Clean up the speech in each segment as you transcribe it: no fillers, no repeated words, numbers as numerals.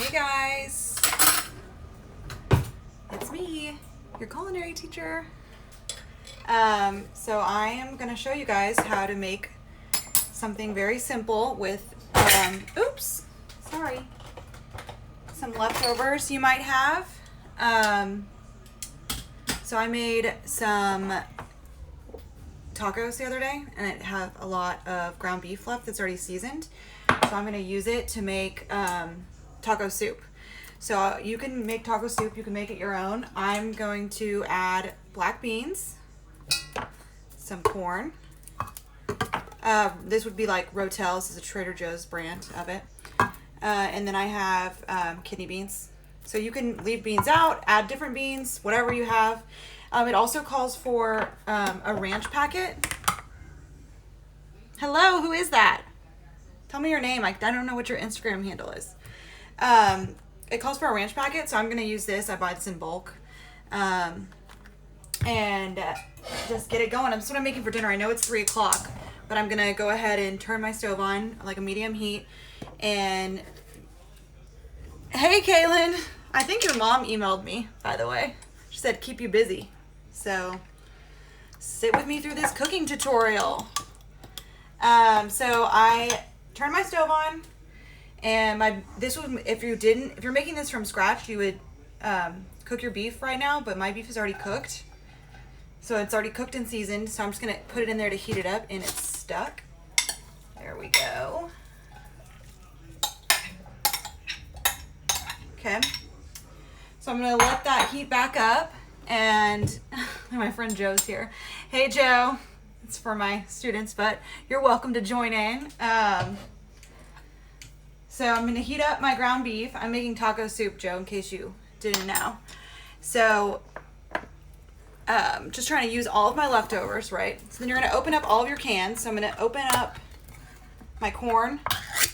Hey guys, it's me, your culinary teacher. So I am going to show you guys how to make something very simple with, some leftovers you might have. So I made some tacos the other day, and it had a lot of ground beef left that's already seasoned. So I'm going to use it to make taco soup. So you can make taco soup, you can make it your own. I'm going to add black beans, some corn. This would be like Rotel. This is a Trader Joe's brand of it. And then I have kidney beans. So you can leave beans out, add different beans, whatever you have. It also calls for a ranch packet. Hello, who is that? Tell me your name. I don't know what your Instagram handle is. It calls for a ranch packet, so I'm going to use this. I buy this in bulk. And just get it going. That's what I'm making for dinner. I know it's 3 o'clock, but I'm going to go ahead and turn my stove on, like a medium heat. And hey, Kaylin. I think your mom emailed me, by the way. She said, keep you busy. So sit with me through this cooking tutorial. So I turn my stove on, and if you're making this from scratch, you would cook your beef right now, but my beef is already cooked. So it's already cooked and seasoned, so I'm just going to put it in there to heat it up, and it's stuck. There we go. Okay. So I'm going to let that heat back up, and my friend Joe's here. Hey, Joe. It's for my students, but you're welcome to join in. So I'm going to heat up my ground beef. I'm making taco soup, Joe, in case you didn't know. So just trying to use all of my leftovers, right? So then you're going to open up all of your cans. So I'm going to open up my corn,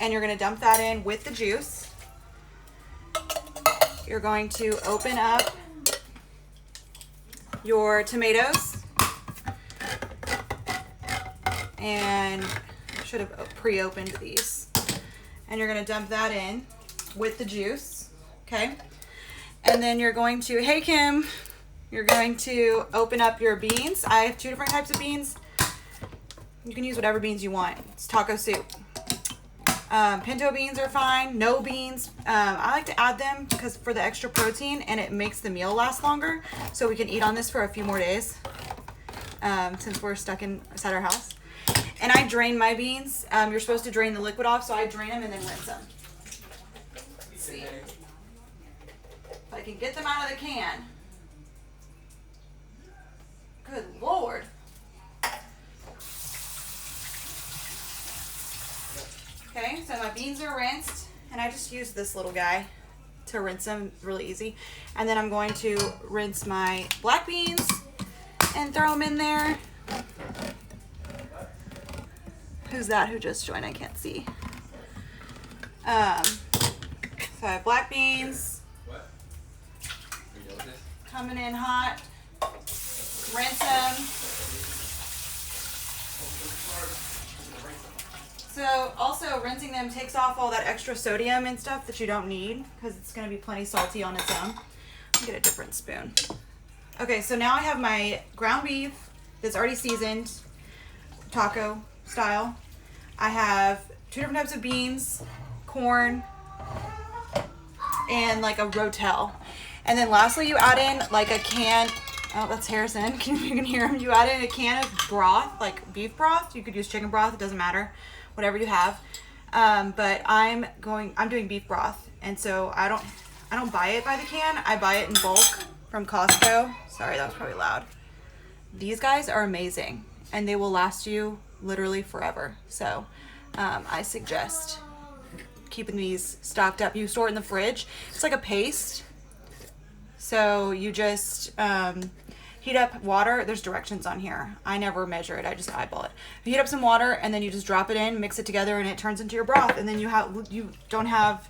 and you're going to dump that in with the juice. You're going to open up your tomatoes. And I should have pre-opened these. And you're going to dump that in with the juice, okay? And then you're going to, hey Kim, you're going to open up your beans. I have 2 different types of beans. You can use whatever beans you want. It's taco soup. Pinto beans are fine, no beans. I like to add them because for the extra protein, and it makes the meal last longer, so we can eat on this for a few more days since we're stuck inside our house. And I drain my beans. You're supposed to drain the liquid off, so I drain them and then rinse them. Let's see if I can get them out of the can. Good Lord. Okay, so my beans are rinsed, and I just use this little guy to rinse them really easy. And then I'm going to rinse my black beans and throw them in there. Who's that who just joined? I can't see. So I have black beans coming in hot. Rinse them. So also rinsing them takes off all that extra sodium and stuff that you don't need, because it's going to be plenty salty on its own. I'll get a different spoon. Okay, so now I have my ground beef that's already seasoned, taco style. I have 2 different types of beans, corn, and like a Rotel. And then lastly, you add in like a can. Oh, that's Harrison. You can hear him. You add in a can of broth, like beef broth. You could use chicken broth. It doesn't matter, whatever you have. But I'm doing beef broth, and so I don't buy it by the can. I buy it in bulk from Costco. Sorry, that was probably loud. These guys are amazing, and they will last you literally forever. So I suggest keeping these stocked up. You store it in the fridge. It's like a paste. So you just heat up water. There's directions on here. I never measure it. I just eyeball it. You heat up some water, and then you just drop it in, mix it together, and it turns into your broth. And then you don't have,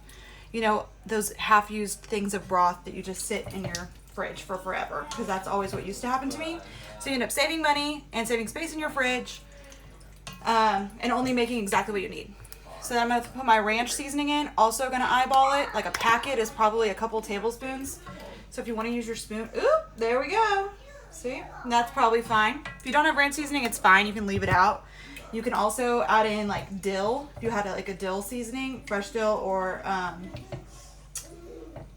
those half-used things of broth that you just sit in your fridge for forever, because that's always what used to happen to me. So you end up saving money and saving space in your fridge, and only making exactly what you need. So then I'm gonna put my ranch seasoning in. Also gonna eyeball it. Like a packet is probably a couple tablespoons. So if you want to use your spoon, oop, there we go. See, and that's probably fine. If you don't have ranch seasoning, it's fine. You can leave it out. You can also add in like dill. If you had like a dill seasoning, fresh dill, or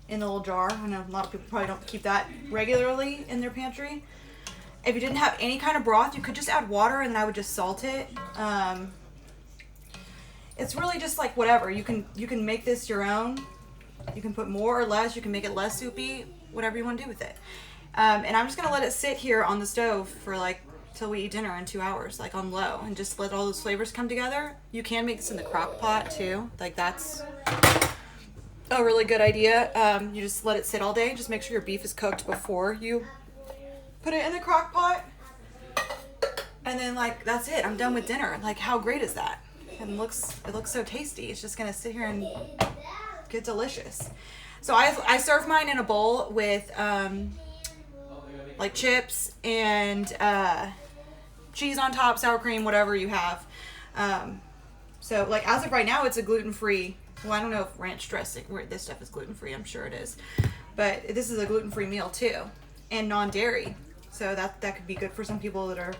in the little jar. I know a lot of people probably don't keep that regularly in their pantry. If you didn't have any kind of broth, you could just add water and then I would just salt it. It's really just like whatever. You can make this your own. You can put more or less. You can make it less soupy, whatever you want to do with it. And I'm just gonna let it sit here on the stove for like till we eat dinner in 2 hours, like on low, and just let all those flavors come together. You can make this in the crock pot too. Like that's a really good idea. You just let it sit all day. Just make sure your beef is cooked before you put it in the crock pot. And then like, that's it. I'm done with dinner. Like how great is that? And it looks so tasty. It's just gonna sit here and get delicious. So I serve mine in a bowl with like chips and cheese on top, sour cream, whatever you have. So like as of right now, it's a gluten-free. Well, I don't know if ranch dressing, this stuff is gluten-free. I'm sure it is, but this is a gluten-free meal too, and non-dairy. So that could be good for some people that are,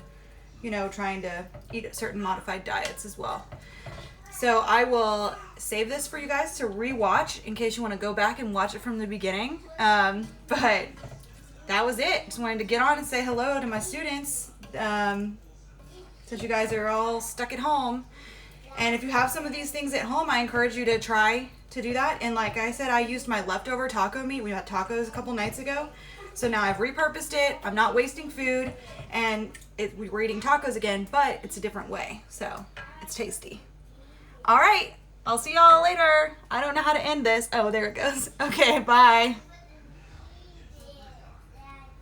you know, trying to eat certain modified diets as well. So I will save this for you guys to re-watch in case you want to go back and watch it from the beginning. But that was it. Just wanted to get on and say hello to my students, since you guys are all stuck at home. And if you have some of these things at home, I encourage you to try to do that. And like I said, I used my leftover taco meat. We had tacos a couple nights ago. So now I've repurposed it. I'm not wasting food. And we're eating tacos again, but it's a different way. So it's tasty. All right. I'll see y'all later. I don't know how to end this. Oh, there it goes. Okay, bye.